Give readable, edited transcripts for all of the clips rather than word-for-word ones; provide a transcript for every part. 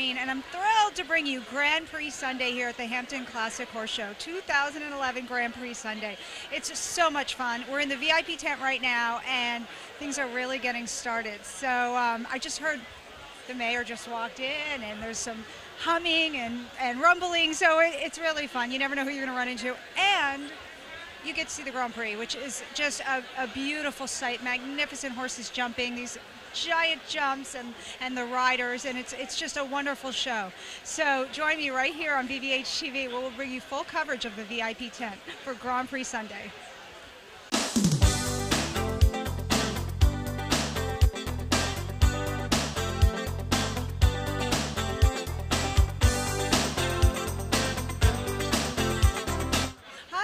Christine, and I'm thrilled to bring you Grand Prix Sunday here at the Hampton Classic Horse Show, 2011 Grand Prix Sunday. It's just so much fun. We're in the VIP tent right now, and things are really getting started. So I just heard the mayor just walked in, and there's some humming and rumbling, so it's really fun. You never know who you're going to run into. And you get to see the Grand Prix, which is just a beautiful sight. Magnificent horses jumping, these giant jumps, and the riders, and it's just a wonderful show. So join me right here on VVH-TV, where we'll bring you full coverage of the VIP tent for Grand Prix Sunday.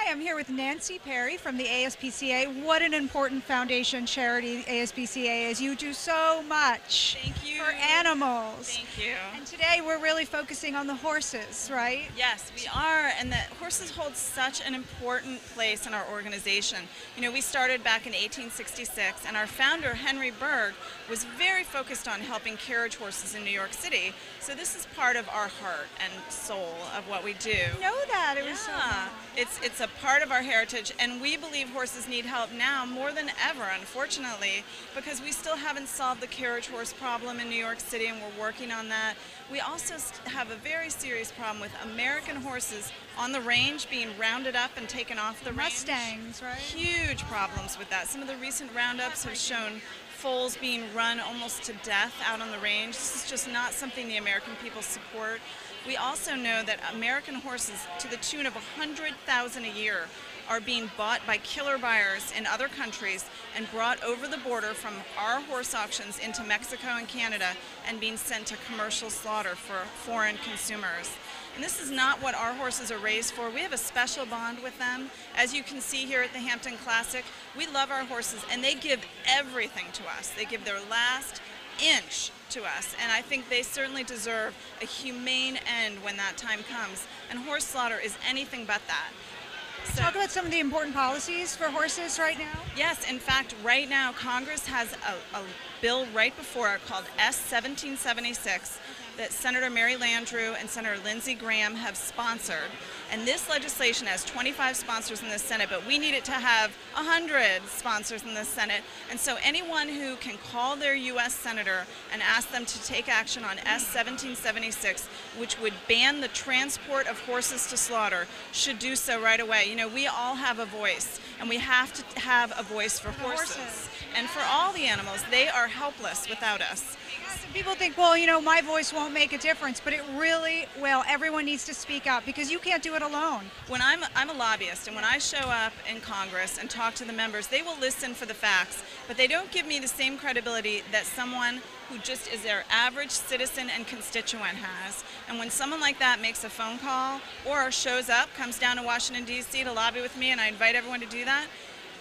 I'm here with Nancy Perry from the ASPCA. What an important foundation charity ASPCA is. You do so much for animals. Thank you. And today we're really focusing on the horses, right? Yes, we are, and the horses hold such an important place in our organization. You know, we started back in 1866, and our founder, Henry Berg, was very focused on helping carriage horses in New York City. So this is part of our heart and soul of what we do. I know that. It was so fun. It's a part of our heritage, and we believe horses need help now more than ever, unfortunately, because we still haven't solved the carriage horse problem in New York City, and we're working on that. We also have a very serious problem with American horses on the range being rounded up and taken off the range. Mustangs, right? Huge problems with that. Some of the recent roundups have shown foals being run almost to death out on the range. This is just not something the American people support. We also know that American horses, to the tune of 100,000 a year, are being bought by killer buyers in other countries and brought over the border from our horse auctions into Mexico and Canada and being sent to commercial slaughter for foreign consumers. And this is not what our horses are raised for. We have a special bond with them. As you can see here at the Hampton Classic, we love our horses, and they give everything to us. They give their last inch to us, and I think they certainly deserve a humane end when that time comes, and horse slaughter is anything but that. So, talk about some of the important policies for horses right now. Yes, in fact, right now Congress has a bill right before it called S-1776 that Senator Mary Landrieu and Senator Lindsey Graham have sponsored. And this legislation has 25 sponsors in the Senate, but we need it to have 100 sponsors in the Senate. And so anyone who can call their U.S. Senator and ask them to take action on S-1776, which would ban the transport of horses to slaughter, should do so right away. You know, we all have a voice, and we have to have a voice for horses. And for all the animals. They are helpless without us. People think, well, you know, my voice won't make a difference, but it really will. Everyone needs to speak up because you can't do it alone. When I'm a lobbyist, and when I show up in Congress and talk to the members, they will listen for the facts, but they don't give me the same credibility that someone who just is their average citizen and constituent has. And when someone like that makes a phone call or shows up, comes down to Washington, D.C. to lobby with me, and I invite everyone to do that,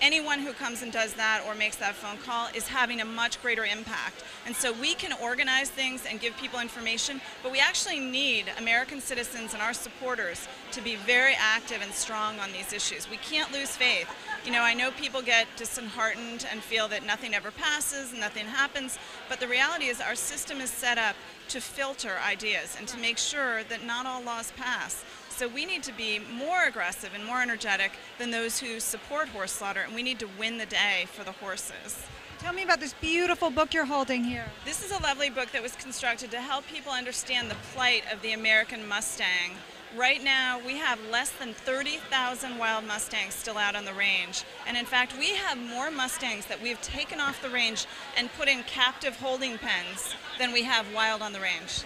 anyone who comes and does that or makes that phone call is having a much greater impact. And so we can organize things and give people information, but we actually need American citizens and our supporters to be very active and strong on these issues. We can't lose faith. You know, I know people get disheartened and feel that nothing ever passes and nothing happens, but the reality is our system is set up to filter ideas and to make sure that not all laws pass. So we need to be more aggressive and more energetic than those who support horse slaughter, and we need to win the day for the horses. Tell me about this beautiful book you're holding here. This is a lovely book that was constructed to help people understand the plight of the American Mustang. Right now, we have less than 30,000 wild Mustangs still out on the range. And in fact, we have more Mustangs that we've taken off the range and put in captive holding pens than we have wild on the range.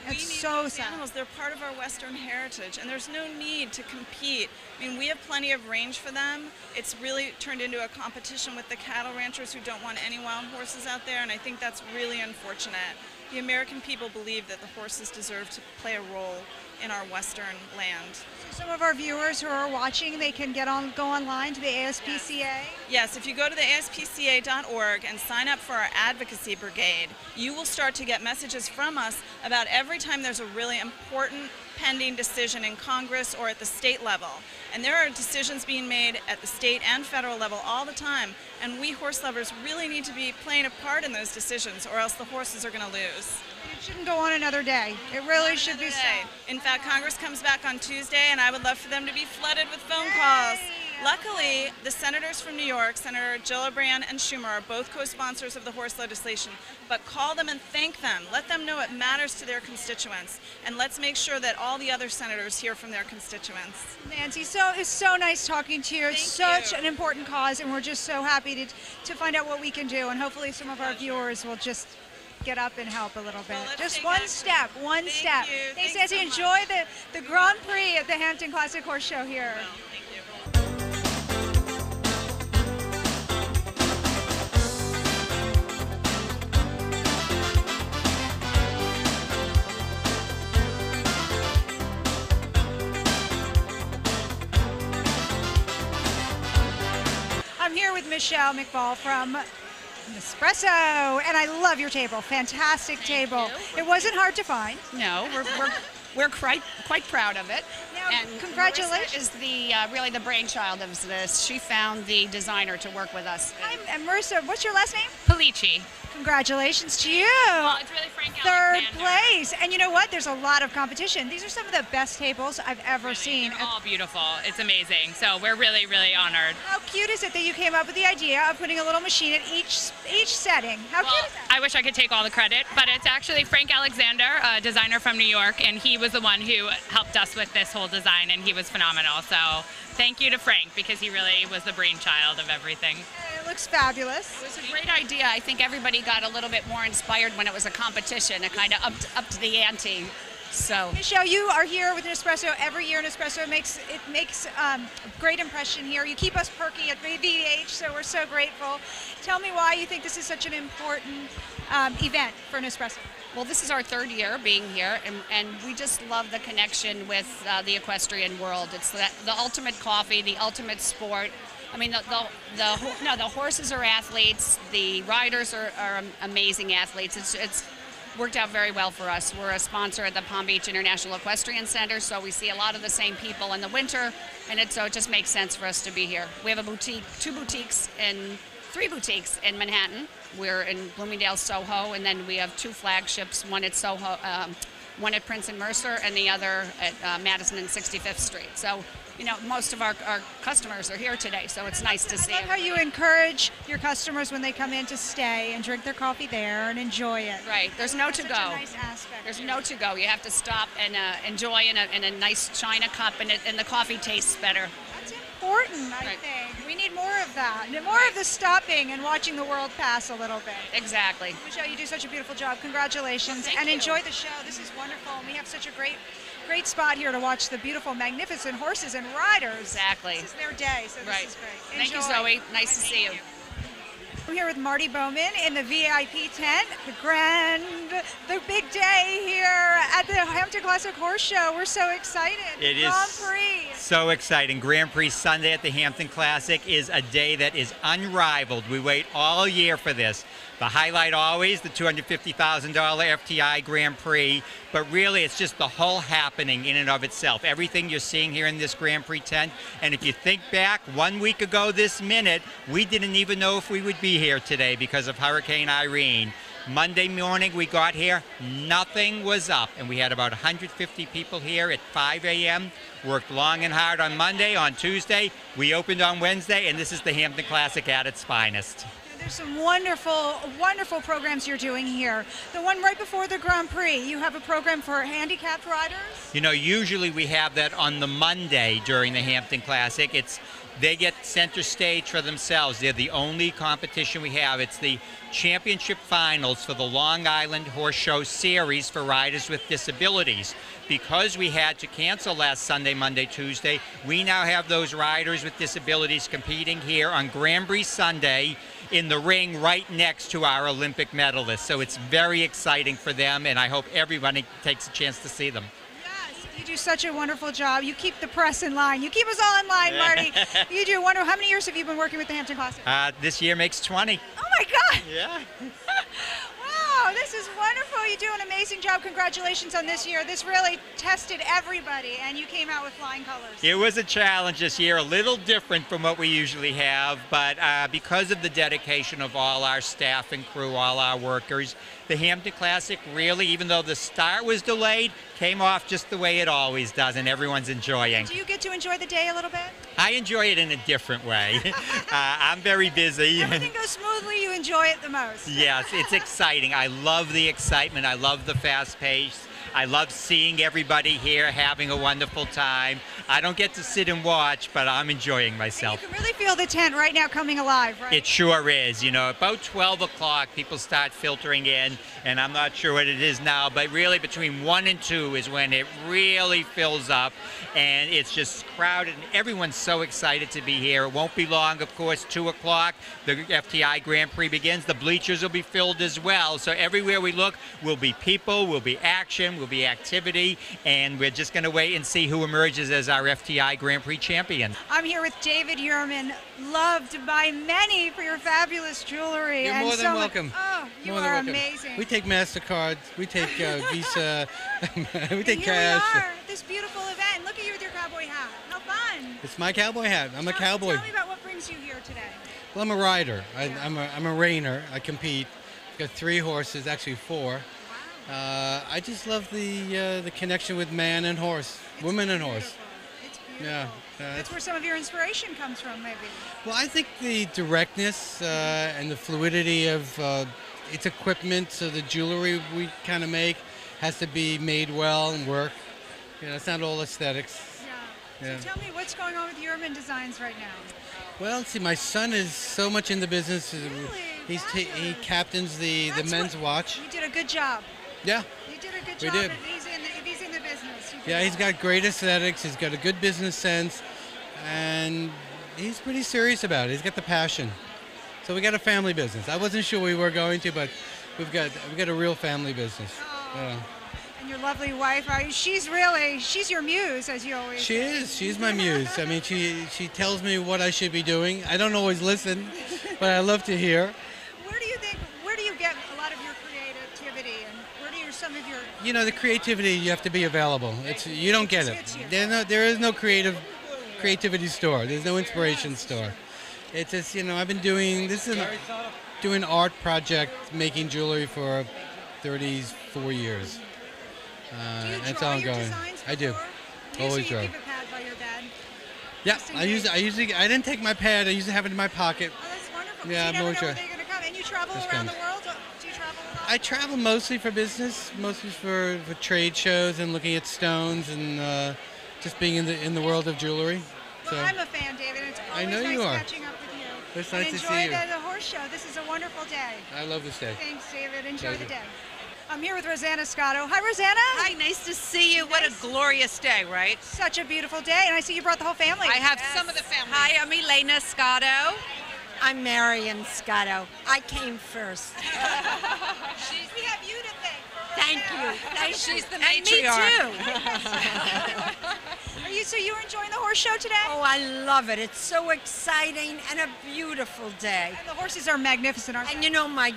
It's so sad. Animals, they're part of our Western heritage, and there's no need to compete. I mean, we have plenty of range for them. It's really turned into a competition with the cattle ranchers who don't want any wild horses out there, and I think that's really unfortunate. The American people believe that the horses deserve to play a role in our Western land. So some of our viewers who are watching, they can go online to the ASPCA? Yes, if you go to the ASPCA.org and sign up for our advocacy brigade, you will start to get messages from us about every time there's a really important pending decision in Congress or at the state level. And there are decisions being made at the state and federal level all the time, and we horse lovers really need to be playing a part in those decisions, or else the horses are going to lose. It shouldn't go on another day. It really should be so. In fact, Congress comes back on Tuesday, and I would love for them to be flooded with phone calls. Luckily, the senators from New York, Senator Gillibrand and Schumer, are both co-sponsors of the horse legislation. But call them and thank them. Let them know it matters to their constituents. And let's make sure that all the other senators hear from their constituents. Nancy, it's so nice talking to you. It's such an important cause, and we're just so happy to find out what we can do. And hopefully some of our viewers will just get up and help a little bit. Well, just one step. Thanks, Nancy. Enjoy the Grand Prix at the Hampton Classic Horse Show here. Well, thank you. I'm here with Michelle McBall from Nespresso, and I love your table. Fantastic table. It wasn't hard to find. No, we're quite proud of it. Now, and congratulations. Marissa is the really the brainchild of this. She found the designer to work with us. And Marissa, what's your last name? Palici. Congratulations to you. Well, it's really Frank Third Alexander. place. And you know what? There's a lot of competition. These are some of the best tables I've ever seen. They're all beautiful. It's amazing. So we're really, really honored. How cute is it that you came up with the idea of putting a little machine at each setting? How cute is that? I wish I could take all the credit, but it's actually Frank Alexander, a designer from New York, and he was the one who helped us with this whole design, and he was phenomenal. So thank you to Frank, because he really was the brainchild of everything. It looks fabulous. It was a great idea. I think everybody got a little bit more inspired when it was a competition. It kind of upped the ante. So Michelle, you are here with Nespresso every year. Nespresso makes a great impression here. You keep us perky at VVH, so we're so grateful. Tell me why you think this is such an important event for Nespresso. well, this is our third year being here, and we just love the connection with the equestrian world. It's the ultimate coffee, the ultimate sport. I mean, the horses are athletes. The riders are amazing athletes. It's worked out very well for us. We're a sponsor at the Palm Beach International Equestrian Center, so we see a lot of the same people in the winter, and so it just makes sense for us to be here. We have a boutique, three boutiques in Manhattan. We're in Bloomingdale, Soho, and then we have two flagships, one at Soho, one at Prince and Mercer, and the other at Madison and 65th Street. So, you know, most of our customers are here today, so it's nice to see. I love how you encourage your customers when they come in to stay and drink their coffee there and enjoy it. Right. There's no to That's go. such a nice aspect. There's no to go. You have to stop and enjoy in a nice china cup, and the coffee tastes better. That's important, I Right. think. We need more of that. More of the stopping and watching the world pass a little bit. Exactly. Michelle, you do such a beautiful job. Congratulations. Thank and you. enjoy the show. This is wonderful. And we have such a great spot here to watch the beautiful, magnificent horses and riders. Exactly. This is their day, so Right. this is great. Thank you, Enjoy. Zoe. Nice to see you. I'm here with Marty Bowman in the VIP tent. The big day here at the Hampton Classic Horse Show. We're so excited. It is Grand Prix. so exciting. Grand Prix Sunday at the Hampton Classic is a day that is unrivaled. We wait all year for this. The highlight always, the $250,000 FTI Grand Prix, but really it's just the whole happening in and of itself. Everything you're seeing here in this Grand Prix tent, and if you think back 1 week ago this minute, we didn't even know if we would be here today because of Hurricane Irene. Monday morning we got here, nothing was up, and we had about 150 people here at 5 a.m. Worked long and hard on Monday. On Tuesday, we opened on Wednesday, and this is the Hampton Classic at its finest. There's some wonderful, wonderful programs you're doing here. The one right before the Grand Prix, you have a program for handicapped riders? You know, usually we have that on the Monday during the Hampton Classic. They get center stage for themselves. They're the only competition we have. It's the championship finals for the Long Island Horse Show Series for riders with disabilities. Because we had to cancel last Sunday, Monday, Tuesday, we now have those riders with disabilities competing here on Grand Prix Sunday in the ring right next to our Olympic medalists. So it's very exciting for them, and I hope everybody takes a chance to see them. Yes, you do such a wonderful job. You keep the press in line. You keep us all in line, Marty. You do wonderful. How many years have you been working with the Hampton Classic? This year makes 20. Oh my God! Yeah. Wow, Oh, this is wonderful. You do an amazing job. Congratulations on this year. This really tested everybody, and you came out with flying colors. It was a challenge this year, a little different from what we usually have, but because of the dedication of all our staff and crew, all our workers, the Hampton Classic really, even though the start was delayed, came off just the way it always does, and everyone's enjoying. Do you get to enjoy the day a little bit? I enjoy it in a different way. I'm very busy. Everything goes smoothly, you enjoy it the most. Yes, it's exciting. I love the excitement. I love the fast pace. I love seeing everybody here having a wonderful time. I don't get to sit and watch, but I'm enjoying myself. And you can really feel the tent right now coming alive, right? It sure is. You know, about 12 o'clock, people start filtering in, and I'm not sure what it is now, but really between 1 and 2 is when it really fills up, and it's just crowded, and everyone's so excited to be here. It won't be long, of course, 2 o'clock, the FTI Grand Prix begins. The bleachers will be filled as well, so everywhere we look will be people, will be action, will be activity, and we're just going to wait and see who emerges as our FTI Grand Prix champion. I'm here with David Yurman, loved by many for your fabulous jewelry. You're more than welcome. Oh, you are amazing. We take MasterCard, we take Visa, we take Here cash. we are, this beautiful event. Look at you with your cowboy hat. How fun. It's my cowboy hat. I'm a cowboy. Tell me about what brings you here today. Well, I'm a rider. I'm a reiner. I compete. I've got 3 horses, actually 4. I just love the connection with man and horse, woman and horse. It's beautiful. Yeah. That's where some of your inspiration comes from, maybe. Well, I think the directness and the fluidity of its equipment, so the jewelry we kind of make has to be made well and work. You know, it's not all aesthetics. Yeah. So tell me, what's going on with Yurman Designs right now? Well, see, my son is so much in the business. Really? He captains the men's watch. You did a good job. Yeah. You did a good job. We did. He's in the business. Yeah, he's got great aesthetics. He's got a good business sense, and he's pretty serious about it. He's got the passion. So we got a family business. I wasn't sure we were going to, but we've got a real family business. Oh. Yeah. And your lovely wife, she's your muse, as you always She say. is. She's my muse. I mean, she tells me what I should be doing. I don't always listen, but I love to hear. Where do you get a lot of your creativity, and where do some of your... You know, the creativity, you have to be available. You don't get it. There is no creativity store. There's no inspiration store. It's just, you know, I've been doing an art project, making jewelry for 34 years. Do you draw your designs I do. Always draw. You keep a pad by your bed? Yeah, I didn't take my pad. I usually have it in my pocket. Oh, that's wonderful. Yeah, you never know sure. when they're going to come. And you travel around the world? Do you travel a lot? I travel mostly for business, mostly for trade shows and looking at stones and just being in the world of jewelry. Well, I'm a fan, David. It's always I know nice you are. catching up with you. It's nice to see you. Enjoy the horse show. This is a wonderful day. I love this day. Thanks, David. Enjoy Pleasure. the day. I'm here with Rosanna Scotto. Hi, Rosanna. Hi, nice to see you. What a glorious day, right? Such a beautiful day, and I see you brought the whole family. I have some of the family. Hi, I'm Elena Scotto. I'm Marion Scotto. I came first. We have you to thank. Thank you. She's the And matriarch. me too. So you're enjoying the horse show today? Oh, I love it. It's so exciting and a beautiful day. And the horses are magnificent, aren't they? And you know, my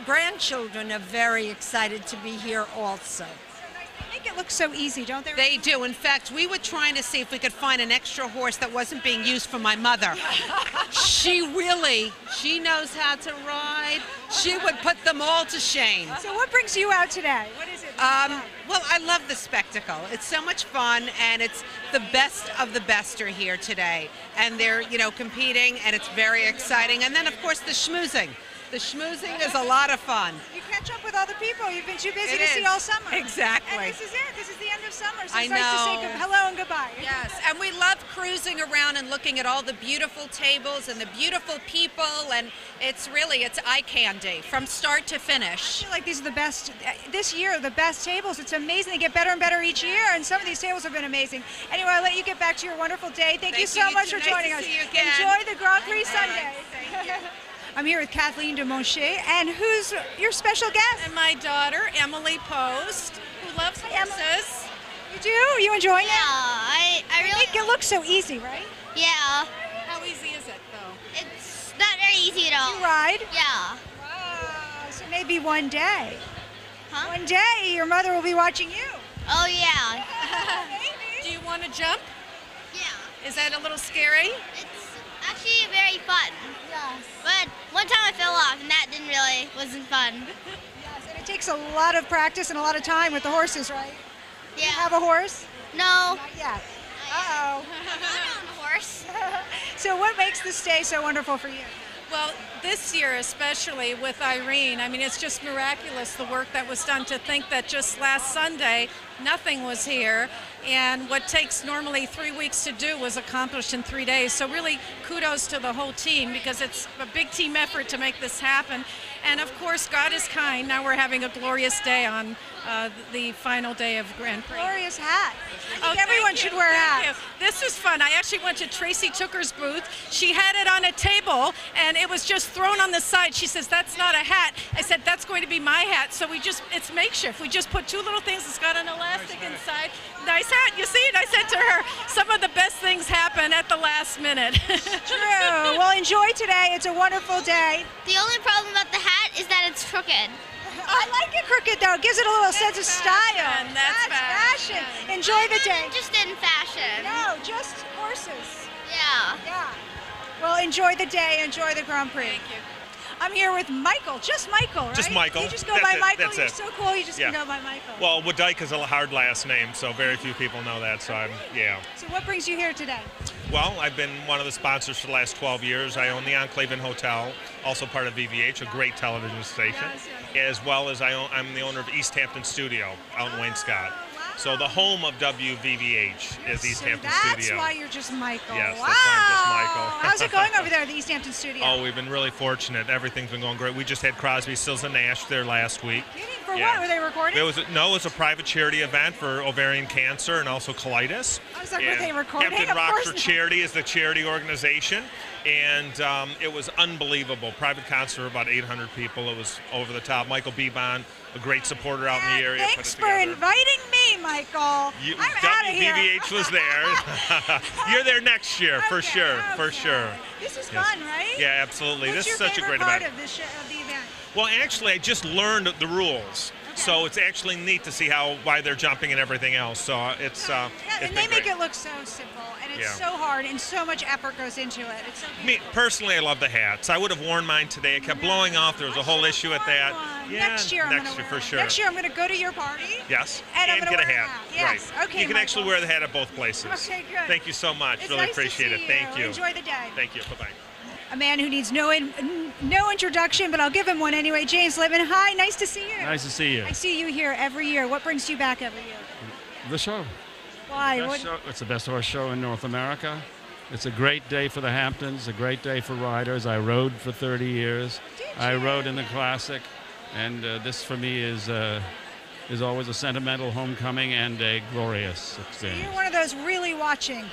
grandchildren are very excited to be here also. They make it look so easy, don't they? They do. In fact, we were trying to see if we could find an extra horse that wasn't being used for my mother. She knows how to ride. She would put them all to shame. So what brings you out today? What is it? Well, I love the spectacle. It's so much fun, and it's the best of the best are here today. And they're, competing, and it's very exciting. And then, of course, the schmoozing. The schmoozing is a lot of fun. You catch up with other people. You've been too busy It to see is. all summer. Exactly. And this is it. This is the end of summer. So I it's nice to say know. hello and goodbye. Yes, and we love cruising around and looking at all the beautiful tables and the beautiful people, and it's eye candy from start to I finish. feel like these are the best, this year, the best tables. It's amazing. They get better and better each year, and some of these tables have been amazing. Anyway, I'll let you get back to your wonderful day. Thank you so you. much It's for nice joining to us. see you again. Enjoy the Grand Prix Sunday. Thank you. I'm here with Kathleen de Monche, and who's your special guest? And my daughter, Emily Post, who loves horses. You do? You enjoying it? I They really make it look so easy, right? yeah. How easy is it, though? It's not very easy at all. You ride? Yeah. Wow. So Maybe one day. Huh? One day your mother will be watching you. Oh, yeah. Do you want to jump? Yeah. Is that a little scary? It's actually very fun. Yes. But one time I fell off, and that wasn't fun. Yes, and it takes a lot of practice and a lot of time with the horses, right? Yeah. You have a horse? No. Not yet. Uh-oh. I'm on a horse. So what makes this day so wonderful for you? Well, this year especially with Irene, I mean, it's just miraculous the work that was done. To think that just last Sunday, nothing was here, and what takes normally 3 weeks to do was accomplished in 3 days. So really kudos to the whole team, because it's a big team effort to make this happen. And of course, God is kind. Now we're having a glorious day on the final day of Grand Prix. Glorious hat. I think Oh, everyone should wear thank hats. you. This is fun. I actually went to Tracy Tooker's booth. She had it on a table, and it was just thrown on the side. She says, "That's not a hat." I said, "That's going to be my hat." So it's makeshift. We just put two little things. It's got an elastic inside. Nice hat. You see it? I said to her, some of the best things happen at the last minute. True. Well, enjoy today. It's a wonderful day. The only problem about the hat is that it's crooked. I like it crooked, though. It gives it a little sense of style. fashion. That's fashion. fashion. Enjoy I'm the not day. interested in fashion. No, just horses. Yeah. Yeah. Well, enjoy the day. Enjoy the Grand Prix. Thank you. I'm here with Michael. Just Michael, right? Just Michael. You just go That's by it. Michael. That's You're it. so cool. You just can Yeah. go by Michael. Well, Waddyke is a hard last name, so very few people know that. So yeah. So what brings you here today? Well, I've been one of the sponsors for the last 12 years. I own the Enclave Inn Hotel, also part of VVH, a great television station, as well as I'm the owner of East Hampton Studio out in Wayne-Scott. So the home of WVVH is East Hampton That's Studio. why you're just Michael. Yes, wow. that's why I'm just Michael. How's it going over there at the East Hampton Studio? Oh, we've been really fortunate. Everything's been going great. We just had Crosby, Stills, and Nash there last week. For Yeah. what? Were they recording? It was it was a private charity event for ovarian cancer and also colitis. I was like, were they recording? Hampton Of Rocks course for not. Charity is the charity organization, and it was unbelievable. Private concert, about 800 people. It was over the top. Michael Bebon, a great supporter out in the area. put Thanks it for together. inviting me, Michael. I'm out of here. WVH was there. You're there next year, for sure, for sure. This is Yes. fun, right? Yeah, absolutely. What's This is your such a favorite great part event. of the event? Well, actually, I just learned the rules, so it's actually neat to see why they're jumping and everything else. So it's Yeah, it's and been they make great. it look so simple, and it's Yeah. so hard, and so much effort goes into it. It's so Me personally, I love the hats. I would have worn mine today. It kept blowing off. There was a whole issue with that. Yeah, next year I'm next gonna year wear for it. sure. Next year I'm going to go to your party. Yes, And I'm get gonna a wear a hat. hat. Yes. Right. Okay, You can actually Michael. wear the hat at both places. Okay, good. Thank you so much. It's really nice to appreciate see it. Thank you. Enjoy the day. Thank you. Bye bye. A man who needs no introduction, but I'll give him one anyway. James Lippman. Hi, nice to see you. Nice to see you. I see you here every year. What brings you back every year? The show. Why? Best What? show. It's the best horse show in North America. It's a great day for the Hamptons, a great day for riders. I rode for 30 years. I rode in the Classic, and this for me is always a sentimental homecoming and a glorious experience. You're one of those really watching.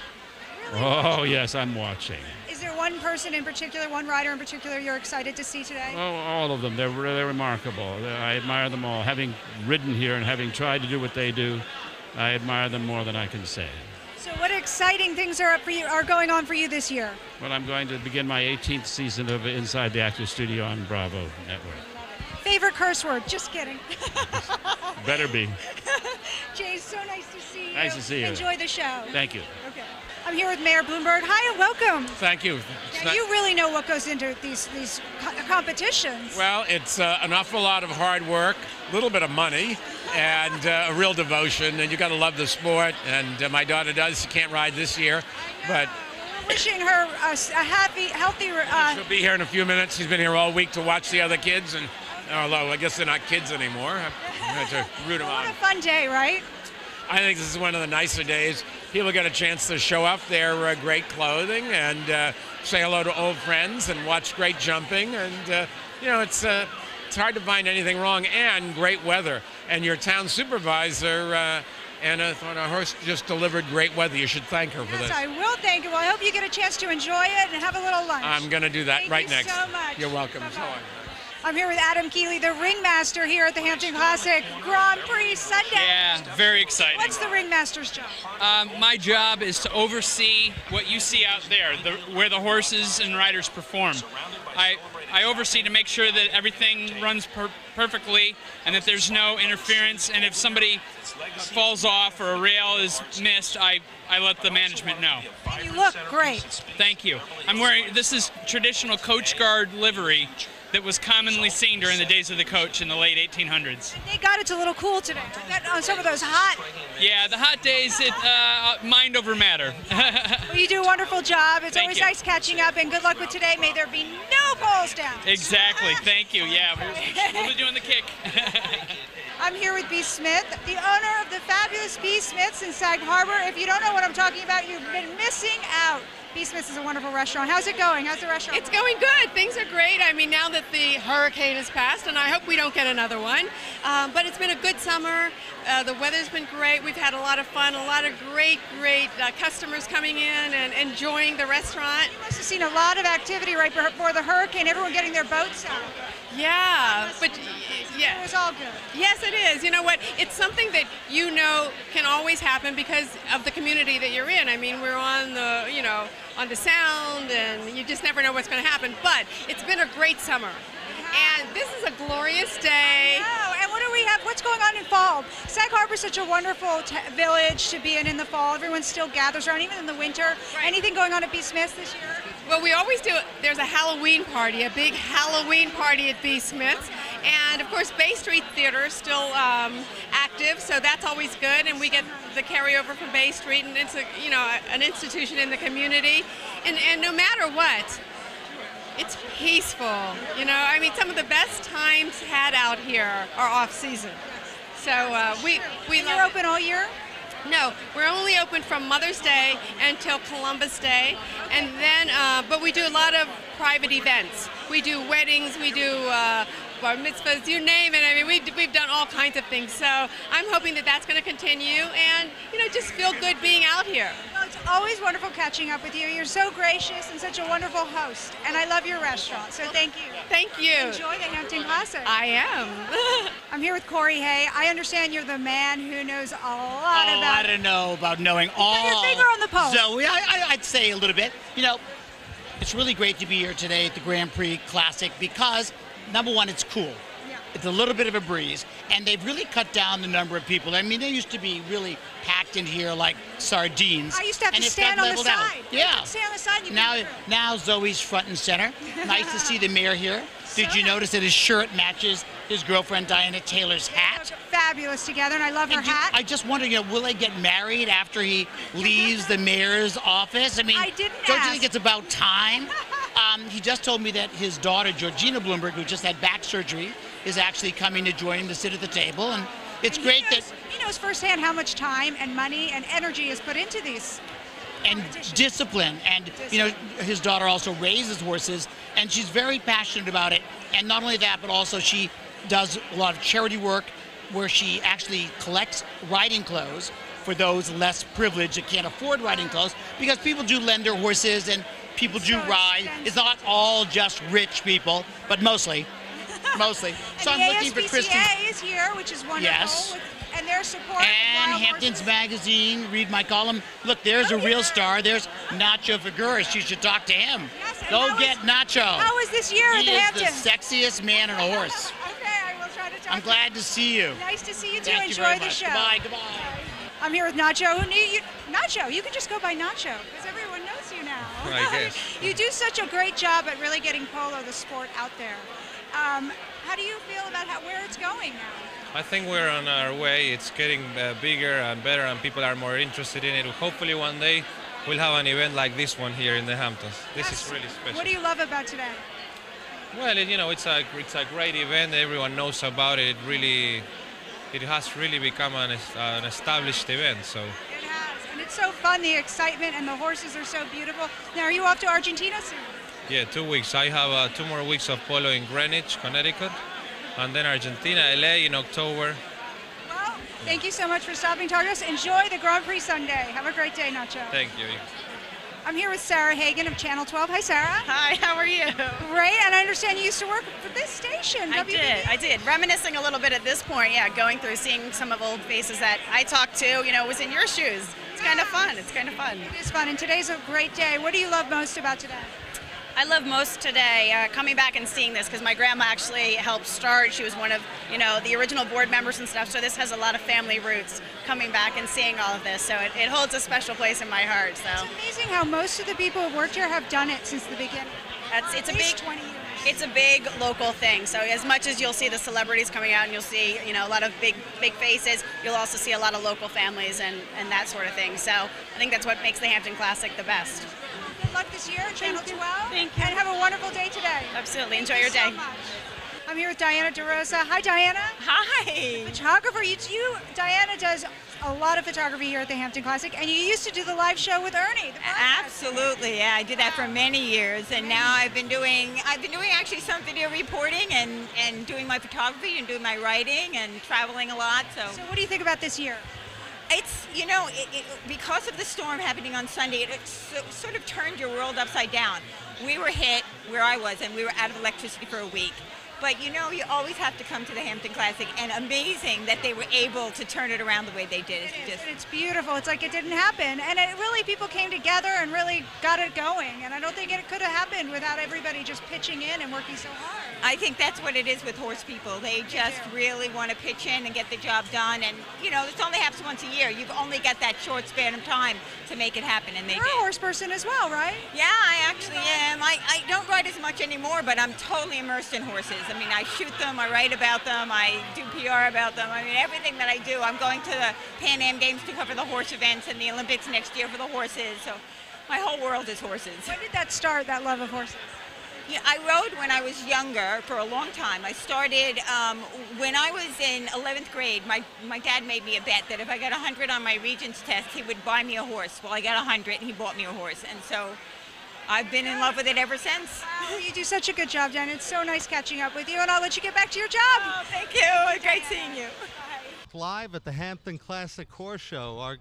Oh, yes, I'm watching. Is there one person in particular, one rider in particular you're excited to see today? Oh, all of them. They're really remarkable. I admire them all. Having ridden here and having tried to do what they do, I admire them more than I can say. So what exciting things are going on for you this year? Well, I'm going to begin my 18th season of Inside the Actors Studio on Bravo Network. Favorite curse word? Just kidding. Better be. Jay, so nice to see you. Nice to see you. Enjoy the show. Thank you. Okay. I'm here with Mayor Bloomberg. Hi and welcome. Thank you. Now, you really know what goes into these competitions. Well, it's an awful lot of hard work, a little bit of money, and a real devotion. And you got to love the sport. And my daughter does. She can't ride this year, but We're wishing her a happy, healthy. she'll be here in a few minutes. She's been here all week to watch the other kids, and although I guess they're not kids anymore, I have to root them What on. a fun day, right? I think this is one of the nicer days. People get a chance to show off their great clothing and say hello to old friends and watch great jumping. And, it's hard to find anything wrong, and great weather. And your town supervisor, Anna, thought our horse just delivered great weather. You should thank her for Yes, this. I will thank you. Well, I hope you get a chance to enjoy it and have a little lunch. I'm going to do that Thank right you next. so much. You're welcome. Bye-bye. So long. I'm here with Adam Keeley, the ringmaster here at the Hampton Classic Grand Prix Sunday. Yeah, very exciting. What's the ringmaster's job? My job is to oversee what you see out there, where the horses and riders perform. I I oversee to make sure that everything runs perfectly and that there's no interference. And if somebody falls off or a rail is missed, I let the management know. You look great. Thank you. I'm wearing, this is traditional Coach Guard livery that was commonly seen during the days of the coach in the late 1800s. Thank God it's a little cool today. On some of those hot. Yeah, the hot days, mind over matter. Well, you do a wonderful job. It's Thank always you. nice catching up, and good luck with today. May there be no poles down. Exactly. Thank you. Yeah, we'll be doing the kick. I'm here with B. Smith, the owner of the fabulous B. Smith's in Sag Harbor. If you don't know what I'm talking about, you've been missing out. B. Smith's is a wonderful restaurant. How's it going? How's the restaurant? It's going good. Things are great. I mean, now that the hurricane has passed, and I hope we don't get another one. But it's been a good summer. The weather's been great. We've had a lot of fun, a lot of great customers coming in and enjoying the restaurant. You must have seen a lot of activity right before the hurricane, everyone getting their boats out. Yeah, but yeah. It was all good. Yes, it is. You know what? It's something that you know can always happen because of the community that you're in. I mean, we're on the, on the sound, and you just never know what's going to happen. But it's been a great summer. And this is a glorious day. Oh, and what do we have? What's going on in fall? Sag Harbor is such a wonderful village to be in the fall. Everyone still gathers around, even in the winter. Right. Anything going on at B. Smith's this year? Well, we always do. There's a Halloween party, a big Halloween party at B. Smith's. And, of course, Bay Street Theater is still active, so that's always good. And we get the carryover from Bay Street, and it's an institution in the community. And no matter what, it's peaceful. I mean, some of the best times had out here are off season. So You're open all year? No, we're only open from Mother's Day until Columbus Day, and then but we do a lot of private events. We do weddings, we do bar mitzvahs, you name it. I mean, we've done all kinds of things. So I'm hoping that that's going to continue, and just feel good being out here. Well, it's always wonderful catching up with you. You're so gracious and such a wonderful host, and I love your restaurant. So thank you. Thank you. Enjoy the Hampton Classic. I am. I'm here with Corey Hay. I understand you're the man who knows a lot about. I don't know about knowing all. Got your finger on the pulse. Zoe, I'd say a little bit. It's really great to be here today at the Grand Prix Classic because, number one, it's cool. Yeah. It's a little bit of a breeze, and they've really cut down the number of people. I mean, they used to be really packed in here like sardines. I used to have and to it's stand got on the leveled out. side. Yeah. Stay on the side. And you Now Zoe's front and center. Nice to see the mayor here. Did you notice that his shirt matches his girlfriend Diana Taylor's hat? Fabulous together, and I love her hat. I just wonder, will they get married after he leaves the mayor's office? I mean, I didn't don't you ask. think it's about time? He just told me that his daughter, Georgina Bloomberg, who just had back surgery, is actually coming to join him to sit at the table. And it's great that he knows firsthand how much time and money and energy is put into these. And discipline. And, his daughter also raises horses, and she's very passionate about it. And not only that, but also she does a lot of charity work where she actually collects riding clothes for those less privileged that can't afford riding clothes, because people do lend their horses and people do ride. It's not all just rich people, but mostly. So I'm looking for Kristen. ASPCA is here, which is wonderful. Yes. And their support. And Hampton's Magazine, read my column. Look, there's a real star. There's Nacho Figueres. You should talk to him. Yes, Go get Nacho. How was this year at the Hamptons? He is the sexiest man on a horse. Okay, I will try to talk. I'm glad to see you. Nice to see you too. Thank you Enjoy very the much. show. Goodbye. I'm here with Nacho. Nacho, you can just go by Nacho because everyone knows you now. I guess. You do such a great job at really getting polo, the sport, out there. How do you feel about where it's going now? I think we're on our way. It's getting bigger and better, and people are more interested in it. Hopefully one day we'll have an event like this one here in the Hamptons. This is really special. What do you love about today? Well, it's a great event. Everyone knows about it. It has really become an established event. So. It has, and it's so fun. The excitement and the horses are so beautiful. Now, are you off to Argentina soon? Yeah, 2 weeks. I have 2 more weeks of polo in Greenwich, Connecticut, and then Argentina, LA in October. Well, thank you so much for stopping to us. Enjoy the Grand Prix Sunday. Have a great day, Nacho. Thank you. I'm here with Sarah Hagan of Channel 12. Hi, Sarah. Hi, how are you? Great, and I understand you used to work for this station, WVH. I did. Reminiscing a little bit at this point, yeah, going through, seeing some of old faces that I talked to, was in your shoes. It's kind of fun. It's kind of fun. It is fun, and today's a great day. What do you love most about today? I love most today coming back and seeing this because my grandma actually helped start. She was one of, the original board members and stuff. So this has a lot of family roots. Coming back and seeing all of this, so it holds a special place in my heart. So it's amazing how most of the people who worked here have done it since the beginning. It's a big 20 years. It's a big local thing. So as much as you'll see the celebrities coming out and you'll see a lot of big faces, you'll also see a lot of local families and that sort of thing. So I think that's what makes the Hampton Classic the best. Good luck this year, Channel 12. Thank you. And have a wonderful day today. Absolutely. Enjoy your day. So much. I'm here with Diana DeRosa. Hi, Diana. Hi. Photographer. Diana does a lot of photography here at the Hampton Classic, and you used to do the live show with Ernie. Absolutely, yeah. I did that for many years, and now I've been doing actually some video reporting and doing my photography and doing my writing and traveling a lot. So what do you think about this year? It's, because of the storm happening on Sunday, it sort of turned your world upside down. We were hit where I was, and we were out of electricity for a week. But you always have to come to the Hampton Classic, and amazing that they were able to turn it around the way they did. It's beautiful. It's like it didn't happen, and people came together and really got it going. And I don't think it could have happened without everybody just pitching in and working so hard. I think that's what it is with horse people. They just really want to pitch in and get the job done. And this only happens once a year. You've only got that short span of time to make it happen, and they did. You're a horse person as well, right? Yeah, I actually am. I don't ride as much anymore, but I'm totally immersed in horses. I mean, I shoot them, I write about them, I do PR about them. I mean, everything that I do. I'm going to the Pan Am Games to cover the horse events and the Olympics next year for the horses. So my whole world is horses. When did that start, that love of horses? Yeah, I rode when I was younger for a long time. I started when I was in 11th grade. My dad made me a bet that if I got 100 on my Regents test, he would buy me a horse. Well, I got 100 and he bought me a horse. And so I've been in love with it ever since. Oh, you do such a good job, Jen. It's so nice catching up with you, and I'll let you get back to your job. Oh, thank you. Great seeing you. Live at the Hampton Classic Horse Show, our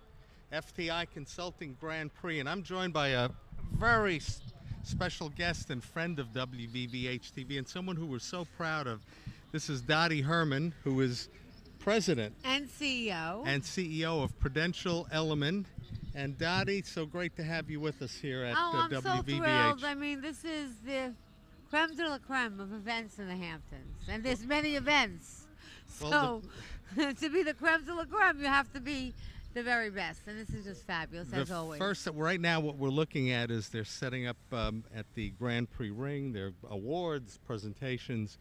FTI Consulting Grand Prix, and I'm joined by a very special guest and friend of WVVH-TV, and someone who we're so proud of. This is Dottie Herman, who is president and CEO of Prudential Element. And Dottie, so great to have you with us here at I'm WVVH. so thrilled. I mean, this is the creme de la creme of events in the Hamptons, and there's many events. So to be the creme de la creme, you have to be the very best, and this is just fabulous as always. First, right now, what we're looking at is they're setting up at the Grand Prix ring their awards presentations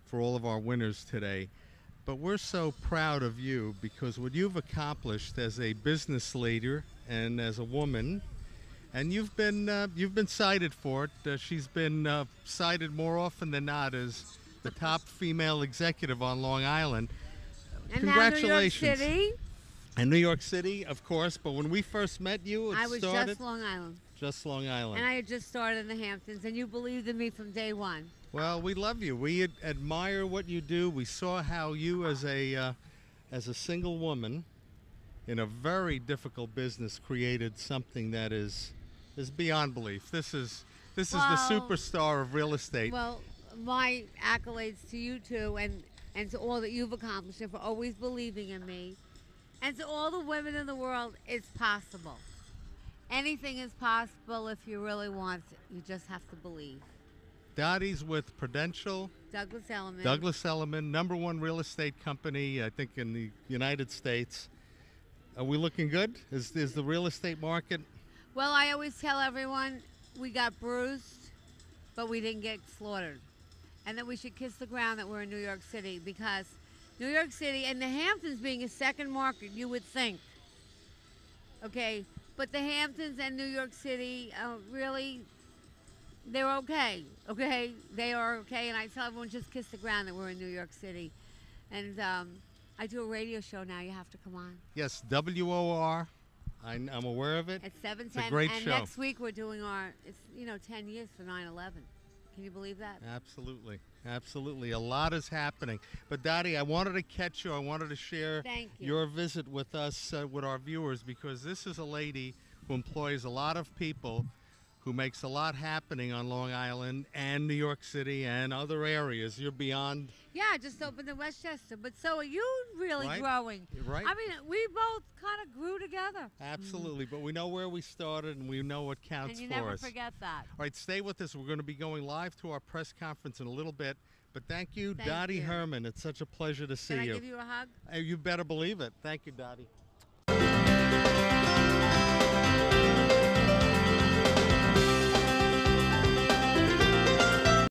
for all of our winners today. But we're so proud of you because what you've accomplished as a business leader and as a woman, and you've been cited for it. She's been cited more often than not as the top female executive on Long Island. And congratulations! Now New York City. And New York City, of course. But when we first met you, I was just Long Island. Just Long Island. And I had just started in the Hamptons, and you believed in me from day one. Well, we love you. We admire what you do. We saw how you, as a single woman, in a very difficult business, created something that is beyond belief. This is the superstar of real estate. Well, my accolades to you two, and to all that you've accomplished, and for always believing in me, and to all the women in the world. It's possible. Anything is possible if you really want it. You just have to believe. Dottie's with Prudential. Douglas Elliman. Douglas Elliman, #1 real estate company, I think, in the United States. Are we looking good? Is the real estate market? Well, I always tell everyone we got bruised, but we didn't get slaughtered. And that we should kiss the ground that we're in New York City, because New York City and the Hamptons being a second market, you would think. Okay, but the Hamptons and New York City really, they're okay. Okay, they are okay. And I tell everyone, just kiss the ground that we're in New York City. And I do a radio show now. You have to come on. Yes, WOR. I'm aware of it. At 7:10. It's a great show. And next week we're doing our, 10 years for 9/11. Can you believe that? Absolutely. Absolutely. A lot is happening. But Dottie, I wanted to catch you. I wanted to share your visit with us, with our viewers, because this is a lady who employs a lot of people who makes a lot happening on Long Island and New York City and other areas. You're beyond. Yeah, just opened in Westchester, but so are you really Right. growing. Right. I mean, we both kind of grew together. Absolutely, but we know where we started and we know what counts And you for never us. forget that. All right, stay with us. We're going to be going live to our press conference in a little bit. But thank you, Thank Dottie you. Herman. It's such a pleasure to see Can I you. give you a hug? You better believe it. Thank you, Dottie.